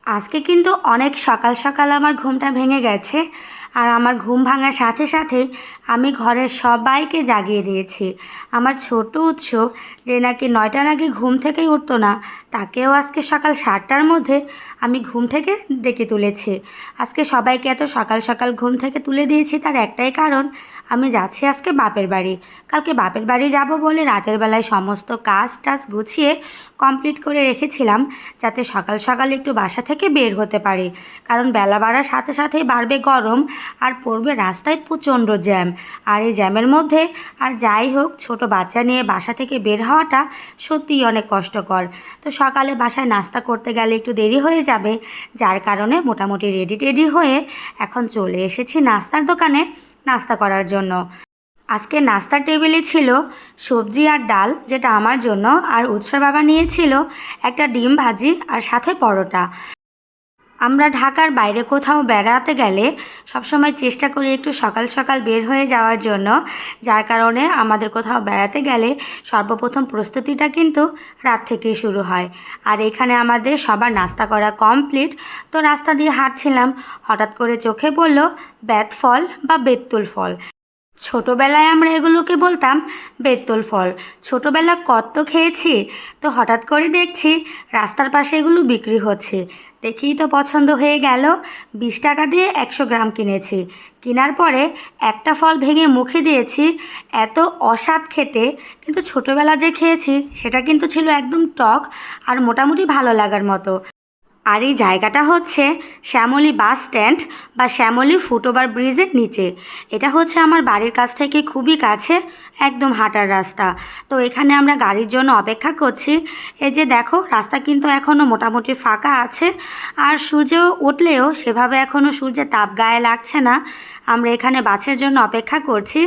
আজকে কিন্তু অনেক সকাল সকাল আমার ঘুমটা ভেঙে গেছে। আর আমার ঘুম ভাঙার সাথে সাথেই আমি ঘরের সবাইকে জাগিয়ে দিয়েছি। আমার ছোট উৎস, যে নাকি 9টার আগে ঘুম থেকেই উঠতো না, তাকেও আজকে সকাল 7টার মধ্যে আমি ঘুম থেকে ডেকে তুলেছি। আজকে সবাইকে এত সকাল সকাল ঘুম থেকে তুলে দিয়েছি তার একটাই কারণ, আমি যাচ্ছি আজকে বাপের বাড়ি। কালকে বাপের বাড়ি যাব বলে রাতের বেলায় সমস্ত কাজ টাজ গুছিয়ে কমপ্লিট করে রেখেছিলাম, যাতে সকাল সকাল একটু বাসা থেকে বের হতে পারি। কারণ বেলা বাড়ার সাথে সাথেই বাড়বে গরম, আর পড়বে রাস্তায় প্রচণ্ড জ্যাম। আর এই জ্যামের মধ্যে আর যাই হোক, ছোট বাচ্চা নিয়ে বাসা থেকে বের হওয়াটা সত্যিই অনেক কষ্টকর। তো সকালে বাসায় নাস্তা করতে গেলে একটু দেরি হয়ে যাবে, যার কারণে মোটামুটি রেডি টেডি হয়ে এখন চলে এসেছি নাস্তার দোকানে নাস্তা করার জন্য। আজকে নাস্তার টেবিলে ছিল সবজি আর ডাল, যেটা আমার জন্য, আর উৎসর বাবা নিয়েছিল একটা ডিম ভাজি আর সাথে পরোটা। আমরা ঢাকার বাইরে কোথাও বেড়াতে গেলে সবসময় চেষ্টা করি একটু সকাল সকাল বের হয়ে যাওয়ার জন্য, যার কারণে আমাদের কোথাও বেড়াতে গেলে সর্বপ্রথম প্রস্তুতিটা কিন্তু রাত থেকেই শুরু হয়। আর এখানে আমাদের সবার নাস্তা করা কমপ্লিট। তো রাস্তা দিয়ে হাঁটছিলাম, হঠাৎ করে চোখে পড়ল বেত ফল বা বেতুল ফল। ছোটোবেলায় আমরা এগুলোকে বলতাম বেতুল ফল। ছোটোবেলা কত খেয়েছি। তো হঠাৎ করে দেখছি রাস্তার পাশে এগুলো বিক্রি হচ্ছে, দেখেই তো পছন্দ হয়ে গেল। 20 টাকা দিয়ে 100 গ্রাম কিনেছি। কেনার পরে একটা ফল ভেঙে মুখে দিয়েছি, এত অস্বাদ খেতে। কিন্তু ছোটোবেলা যে খেয়েছি সেটা কিন্তু ছিল একদম টক আর মোটামুটি ভালো লাগার মতো। আর এই জায়গাটা হচ্ছে শ্যামলী বাস স্ট্যান্ড বা শ্যামলী ফুটওভার ব্রিজের নিচে। এটা হচ্ছে আমার বাড়ির কাছ থেকে খুবই কাছে, একদম হাঁটার রাস্তা। তো এখানে আমরা গাড়ির জন্য অপেক্ষা করছি। এই যে দেখো, রাস্তা কিন্তু এখনও মোটামুটি ফাঁকা আছে। আর সূর্য উঠলেও সেভাবে এখনও সূর্যের তাপ গায়ে লাগছে না। আমরা এখানে বাসের জন্য অপেক্ষা করছি।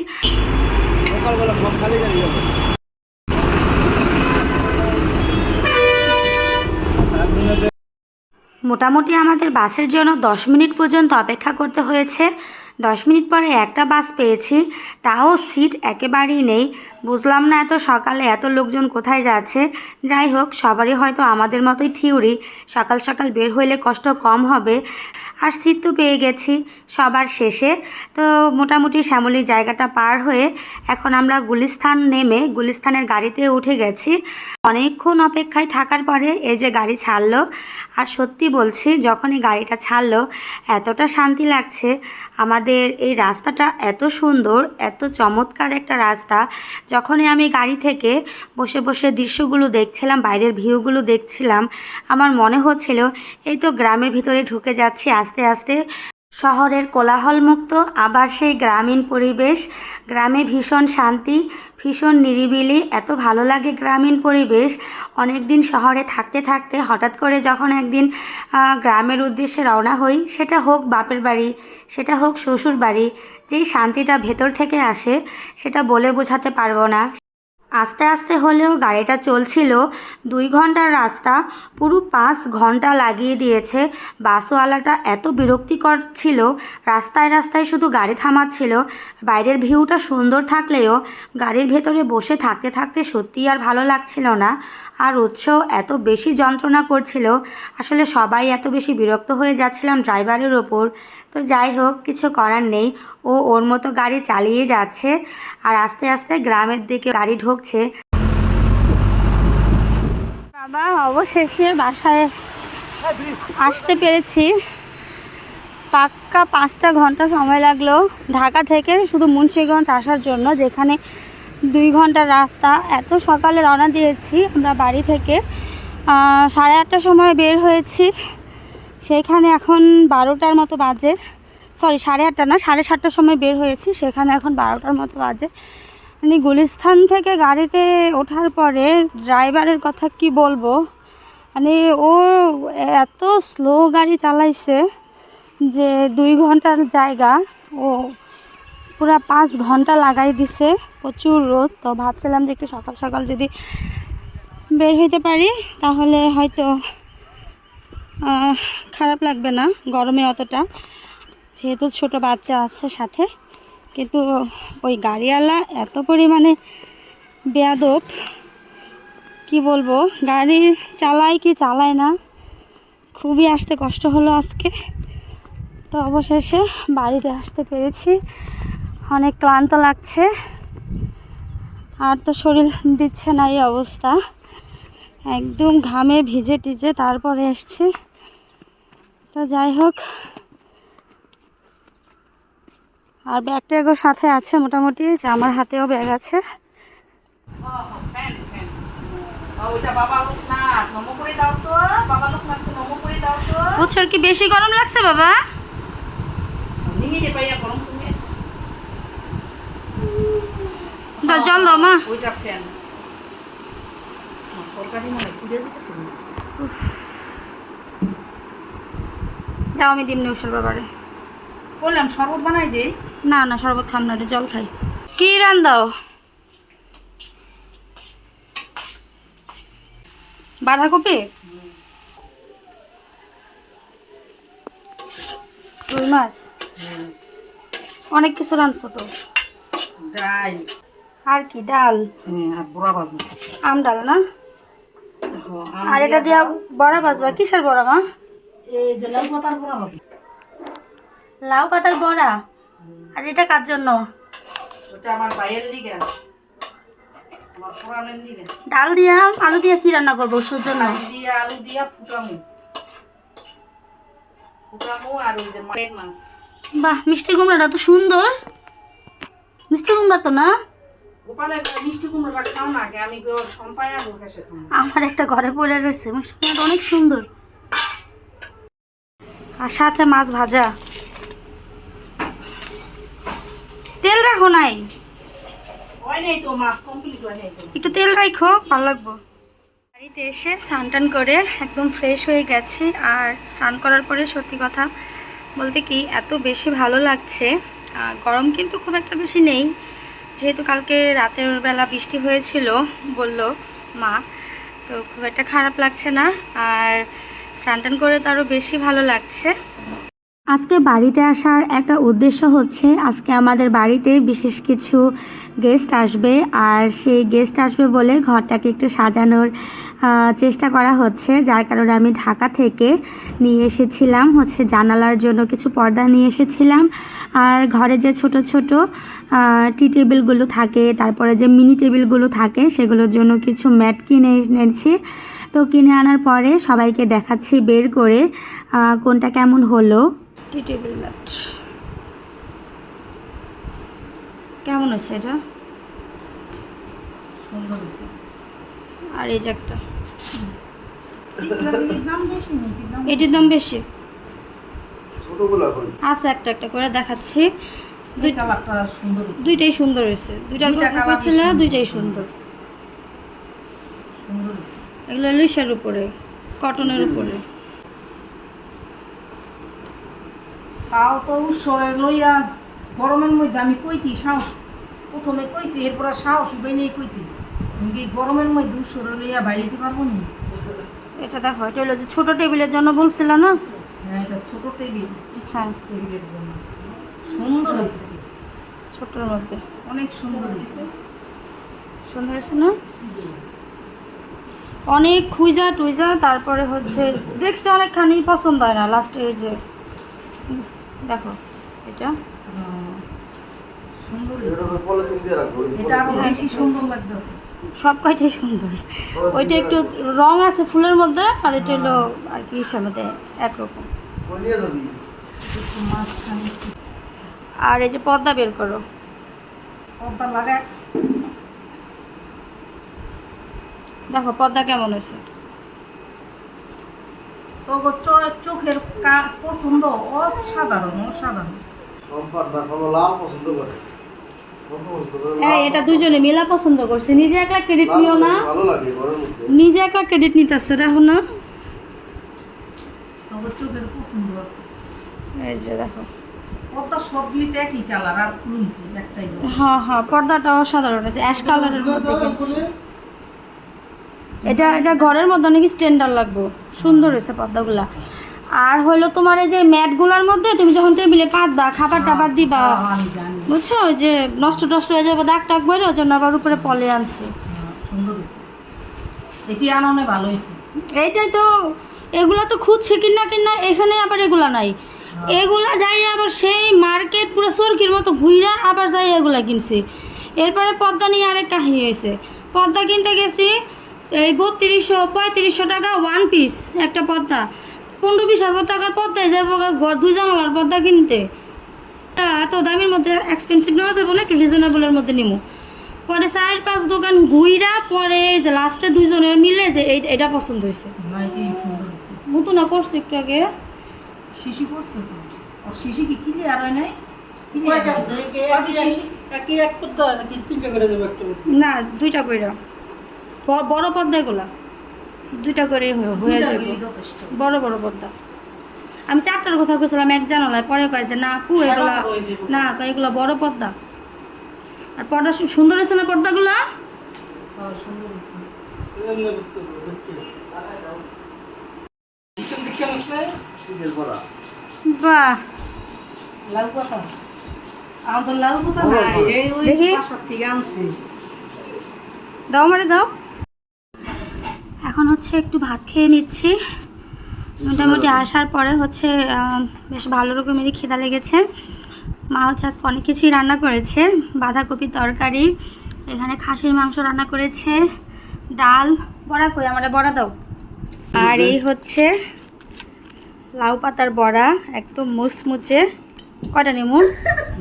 মোটামুটি আমাদের বাসের জন্য 10 মিনিট পর্যন্ত অপেক্ষা করতে হয়েছে। 10 মিনিট পরে একটা বাস পেয়েছি, তাও সিট একেবারেই নেই। বুঝলাম না এত সকালে এত লোকজন কোথায় যাচ্ছে। যাই হোক, সবারই হয়তো আমাদের মতোই থিওরি, সকাল সকাল বের হইলে কষ্ট কম হবে। আর সিট তো পেয়ে গেছি সবার শেষে। তো মোটামুটি শ্যামলী জায়গাটা পার হয়ে এখন আমরা গুলিস্তান নেমে গুলিস্তানের গাড়িতে উঠে গেছি। অনেকক্ষণ অপেক্ষায় থাকার পরে এই যে গাড়ি ছাড়লো। আর সত্যি বলছি, যখনই গাড়িটা ছাড়লো এতটা শান্তি লাগছে। আমাদের এই রাস্তাটা এত সুন্দর, এত চমৎকার একটা রাস্তা। যখনই আমি গাড়ি থেকে বসে বসে দৃশ্যগুলো দেখছিলাম, বাইরের ভিউগুলো দেখছিলাম, আমার মনে হচ্ছিল এই তো গ্রামের ভিতরে ঢুকে যাচ্ছি আস্তে আস্তে। শহরের কোলাহলমুক্ত আবার সেই গ্রামীণ পরিবেশ। গ্রামে ভীষণ শান্তি, ভীষণ নিরিবিলি, এত ভালো লাগে গ্রামীণ পরিবেশ। অনেক দিন শহরে থাকতে থাকতে হঠাৎ করে যখন একদিন গ্রামের উদ্দেশ্যে রওনা হই, সেটা হোক বাপের বাড়ি, সেটা হোক শ্বশুর বাড়ি, যেই শান্তিটা ভেতর থেকে আসে সেটা বলে বোঝাতে পারবো না। আস্তে আস্তে হলেও গাড়িটা চলছিল। 2 ঘন্টার রাস্তা পুরো 5 ঘন্টা লাগিয়ে দিয়েছে। বাসওয়ালাটা এত বিরক্তিকর ছিল, রাস্তায় রাস্তায় শুধু গাড়ি থামাচ্ছিল। বাইরের ভিউটা সুন্দর থাকলেও গাড়ির ভেতরে বসে থাকতে থাকতে সত্যিই আর ভালো লাগছিল না। আর উৎস এত বেশি যন্ত্রণা করছিল, আসলে সবাই এত বেশি বিরক্ত হয়ে যাচ্ছিলাম ড্রাইভারের ওপর। তো যাই হোক, কিছু করার নেই, ও ওর মতো গাড়ি চালিয়ে যাচ্ছে। আর আস্তে আস্তে গ্রামের দিকে গাড়ি ঢুকছে। বাবা, অবশেষে বাসায় আসতে পেরেছি। পাক্কা 5টা ঘন্টা সময় লাগলো ঢাকা থেকে শুধু মুন্সিগঞ্জ আসার জন্য, যেখানে 2 ঘন্টার রাস্তা। এত সকালে রওনা দিয়েছি আমরা বাড়ি থেকে, 8:30টার সময় বের হয়েছি। সেখানে এখন 12টার মতো বাজে। সরি, 8:30 না, 7:30টার সময় বের হয়েছি, সেখানে এখন 12টার মতো বাজে। মানে গুলিস্তান থেকে গাড়িতে ওঠার পরে ড্রাইভারের কথা কি বলবো, মানে ও এত স্লো গাড়ি চালাইছে যে 2 ঘন্টার জায়গা ও পুরা 5 ঘন্টা লাগাই দিছে। প্রচুর রোদ। তো ভাবছিলাম যে একটু সকাল সকাল যদি বের হইতে পারি তাহলে হয়তো খারাপ লাগবে না গরমে অতটা, যেহেতু ছোট বাচ্চা আছে সাথে। কিন্তু ওই গাড়িওয়ালা এত পরিমাণে বেয়াদব, কি বলবো, গাড়ি চালায় কি চালায় না খুবই আসতে কষ্ট হলো আজকে, তো অবশেষে বাড়িতে আসতে পেরেছি। অনেক ক্লান্ত লাগছে, আর তো শরীর দিচ্ছে না এই অবস্থা, একদম ঘামে ভিজে টিজে তারপরে এসছি। তো যাই হোক, আর ব্যাগটা এগোর সাথে আছে মোটামুটি, যে আমার হাতেও ব্যাগ আছে। বুঝছো কি বেশি গরম লাগছে বাবা? দাও জল দাও মা। যাও আমি দিমনি উষার বাবারে বললাম শরবত বানাই দে। না না শরবত খাম না রে, জল খাই। কি রান দাও? বাঁধাকপি, রুই মাছ, অনেক কিছু রাঁধছো তো। ডাল আর কি ডাল? আর বড়া ভাজু। আম ডাল না? আর এটা দিয়া বড়া ভাজবা? কিসের বড়া মা? এই যে লাউ পাতার বড়া ভাজু। লাউ পাতার বড়া? আর এটা কার জন্য? ওটা আমার ভাইয়ের লিগে, আমার পুরানের লিগে। ডাল দিয়া আলু দিয়া কি রান্না করবো ওর জন্য? দিয়া আলু দিয়া ফুটামু আর ওই যে মাছের মাছ। বাহ, মিষ্টি কুমড়াটা তো সুন্দর। মিষ্টি কুমড়া তো না? গোপালের মিষ্টি কুমড়োটা খাও না আগে, আমি সম্পায় আর ওর কাছে খাবো। আমার একটা ঘরে পড়ে রয়েছে, মিষ্টি কুমড়াটা অনেক সুন্দর। আর সাথে মাছ ভাজা। তেল রাখো নাই? হয় নাই তো, মাছ কমপ্লিট হয় নাই তো। একটু তেল রাখো, ভালো লাগবো। বাড়িতে এসে স্নান টান করে একদম ফ্রেশ হয়ে গেছি। আর স্নান করার পরে সত্যি কথা বলতে কি এত বেশি ভালো লাগছে। গরম কিন্তু খুব একটা বেশি নেই, যেহেতু কালকে রাতের বেলা বৃষ্টি হয়েছিল বলল মা, তো খুব একটা খারাপ লাগছে না। আর স্নান টান করে তো আরও বেশি ভালো লাগছে। আজকে বাড়িতে আসার একটা উদ্দেশ্য হচ্ছে, আজকে আমাদের বাড়িতে বিশেষ কিছু গেস্ট আসবে, আর সেই গেস্ট আসবে বলে ঘরটাকে একটু সাজানোর চেষ্টা করা হচ্ছে। যার কারণে আমি ঢাকা থেকে নিয়ে এসেছিলাম হচ্ছে জানালার জন্য কিছু পর্দা নিয়ে এসেছিলাম। আর ঘরে যে ছোট ছোট টি টেবিলগুলো থাকে, তারপরে যে মিনি টেবিলগুলো থাকে, সেগুলোর জন্য কিছু ম্যাট কিনে এনেছি। তো কিনে আনার পরে সবাইকে দেখাচ্ছি বের করে কোনটা কেমন হলো। টি টেবিল ম্যাট কেমন আছে এটা? সুন্দর হয়েছে। আর এই যে একটা, ইসলামের দাম বেশি নেই, এটির দাম বেশি ছোটগুলা কই? আছে, একটা একটা করে দেখাচ্ছি। দুই কালারটা সুন্দর হয়েছে। দুইটাই সুন্দর হয়েছে, দুইটার দুইটা কথা colour ছিল, সুন্দর। দুইটাই সুন্দর। সুন্দর হয়েছে। এগুলো লিসার উপরে, কটনের উপরে। তাও তো উৎসরে লইয়া গরমের মধ্যে আমি কইতি সাহস, প্রথমে কইছি, এরপর আর সাহস উঠে নেই কইতি। আমি কি গরমের মধ্যে উৎসরে লইয়া বাইরে পারবো না? এটা দেখো, এটা হলো যে ছোট টেবিলের জন্য বলছিল না? হ্যাঁ, এটা ছোট টেবিল, হ্যাঁ, টেবিলের জন্য সুন্দর হয়েছে। ছোটর মধ্যে অনেক সুন্দর হয়েছে। সুন্দর হয়েছে না? অনেক খুঁজা টুইজা তারপরে হচ্ছে দেখছি অনেকখানি পছন্দ হয় না লাস্টে। এই যে দেখো এটা সুন্দর এটা হয়েছে। তো পলিথিন দিয়ে রাখবো। এটা আরো বেশি সুন্দর লাগতেছে। সব কয়টাই সুন্দর। ওইটা একটু রং আছে ফুলের মধ্যে, আর এটা হলো আর কি ইসের মধ্যে একরকম। কই নিয়ে যাবি? একটু মাঝখানে আর এই যে পর্দা বের করো, পর্দা লাগায়। দেখো পর্দা কেমন হয়েছে। তো চোখের পছন্দ অসাধারণ, অসাধারণ। সম্পাদ না কোনো লাল পছন্দ করে। কোন পছন্দ করে? হ্যাঁ, এটা দুজনে মিলা পছন্দ করছে, নিজে একলা ক্রেডিট লাল নিও না, ভালো লাগে ঘরের মধ্যে। নিজে একলা ক্রেডিট নিতেছে, দেখো না? তবে চোখের পছন্দ আছে। এই যে দেখো, পর্দা সবগুলিতে একই কালার, আর ফুলকি একটাই জিনিস। হ্যাঁ হ্যাঁ, পর্দাটা অসাধারণ আছে, অ্যাশ কালারের মধ্যে কিনছি। এটা এটা ঘরের মধ্যে অনেক স্ট্যান্ডার্ড লাগবে, সুন্দর হয়েছে পর্দাগুলা। আর হলো তোমার এই যে ম্যাটগুলার মধ্যে তুমি যখন টেবিলে পাতবা, খাবার টাবার দিবা, আমি জানি। বুঝছো, ওই যে নষ্ট টষ্ট হয়ে যাবে, দাগ টাগ বেরো, ওই জন্য আবার উপরে পলে আনছি। সুন্দর হয়েছে। দেখি আননে ভালো হয়েছে। এইটাই তো এগুলা তো খুঁজছে কিনা কিনা, এখানে আবার এগুলা নাই। এগুলা যাই আবার সেই মার্কেট পুরো সরকির মতো ঘুইরা আবার যাই এগুলা কিনছি। এরপরে পদ্মা নিয়ে আরেক কাহিনী হয়েছে। পদ্মা কিনতে গেছি এই 3200-3500 টাকা ওয়ান পিস একটা পদ্মা। 15-20 হাজার টাকার পদ্মায় যাবো 2 জামালার পদ্মা কিনতে। এত দামের মধ্যে এক্সপেন্সিভ নেওয়া যাবো না, একটু রিজনেবলের মধ্যে নিমো। পরে 4-5 দোকান ঘুইরা পরে যে লাস্টে 2 জনের মিলে যে এটা পছন্দ হয়েছে। নাইটি সুন্দর হয়েছে। মতো না করছে একটু আগে শিশি করছে তো, আর শিশি কি ক্লিয়ার হয় নাই? না, 2টা কইরা বড় পদ্মা, এগুলা 2টা করে হয়ে যাবে যথেষ্ট। বড় বড় পদ্মা। আমি 4টার কথা কইছিলাম এক জানালায়, পরে কয় যে না আপু এগুলা না, কয় এগুলা বড় পদ্মা। আর পর্দা সুন্দর হয়েছে না পর্দাগুলা? সুন্দর হয়েছে। বাহ, লাউ পাতা আমাদের লাউ পাতা নাই, এই ওই দেখি। বাসার থেকে আনছি। দাও আমারে দাও। এখন হচ্ছে একটু ভাত খেয়ে নিচ্ছি। মোটামুটি আসার পরে হচ্ছে বেশ ভালো রকমেরই খিদা লেগেছে। মা হচ্ছে আজকে অনেক কিছুই রান্না করেছে। বাঁধাকপির তরকারি, এখানে খাসির মাংস রান্না করেছে, ডাল, বড়া কই আমারে বড়া দাও। আর এই হচ্ছে লাউ পাতার বড়া, একদম মুচমুচে। কয়টা নেমু?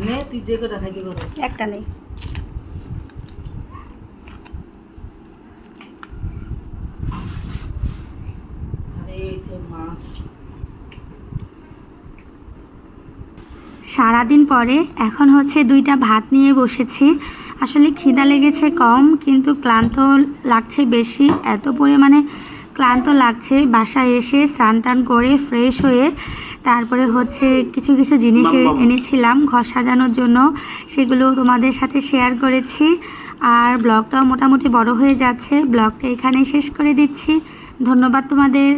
নে তুই যে কটা খাইতে পারো। একটা নেই। আরে এই সে মাছ। সারাদিন পরে এখন হচ্ছে 2টা ভাত নিয়ে বসেছি। আসলে খিদা লেগেছে কম, কিন্তু ক্লান্ত লাগছে বেশি। এত পরিমাণে ক্লান্ত লাগছে। বাসায় এসে স্নান টান করে ফ্রেশ হয়ে তারপরে হচ্ছে কিছু কিছু জিনিস এনেছিলাম ঘর সাজানোর জন্য, সেগুলো তোমাদের সাথে শেয়ার করেছি। আর ব্লগটাও মোটামুটি বড় হয়ে যাচ্ছে। ব্লগটা এখানেই শেষ করে দিচ্ছি। ধন্যবাদ তোমাদের।